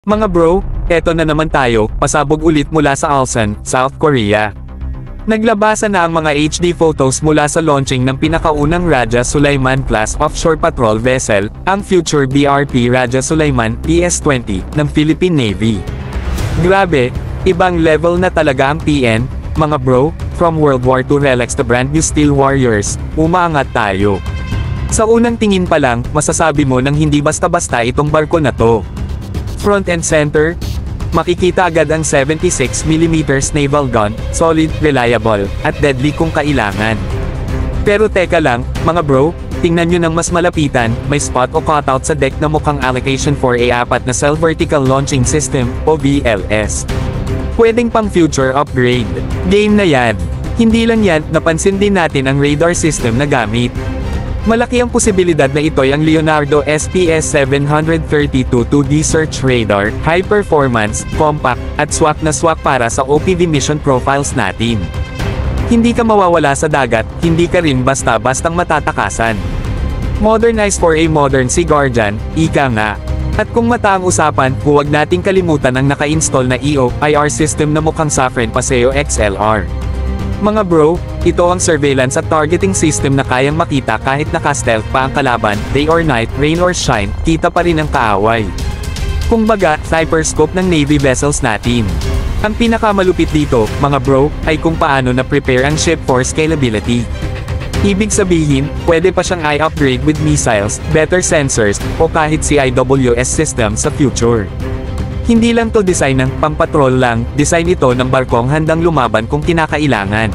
Mga bro, eto na naman tayo, pasabog ulit mula sa Ulsan, South Korea. Naglabasan na ang mga HD photos mula sa launching ng pinakaunang Raja Sulaiman class offshore patrol vessel, ang future BRP Raja Sulaiman PS-20 ng Philippine Navy. Grabe, ibang level na talaga ang PN, mga bro, from World War II relics to brand new steel warriors, umaangat tayo. Sa unang tingin pa lang, masasabi mo nang hindi basta-basta itong barko na to. Front and center, makikita agad ang 76mm naval gun, solid, reliable, at deadly kung kailangan. Pero teka lang, mga bro, tingnan nyo ng mas malapitan, may spot o cutout sa deck na mukhang allocation for A4 na Cell Vertical Launching System, o VLS. Pwedeng pang future upgrade. Game na yan. Hindi lang yan, napansin din natin ang radar system na gamit. Malaki ang posibilidad na ito'y ang Leonardo SPS 732 2D Search Radar, high performance, compact, at swak na swak para sa OPV mission profiles natin. Hindi ka mawawala sa dagat, hindi ka rin basta-bastang matatakasan. Modernized for a modern Sea Guardian, ika nga. At kung mata ang usapan, huwag nating kalimutan ang naka-install na EO/IR system na mukhang Safran Paseo XLR. Mga bro, ito ang surveillance at targeting system na kayang makita kahit naka-stealth pa ang kalaban, day or night, rain or shine, kita pa rin ang kaaway. Kumbaga, sniper scope ng Navy vessels natin. Ang pinakamalupit dito, mga bro, ay kung paano na-prepare ang ship for scalability. Ibig sabihin, pwede pa siyang i-upgrade with missiles, better sensors, o kahit CIWS system sa future. Hindi lang to design ng pampatrol lang, design ito ng barkong handang lumaban kung kinakailangan.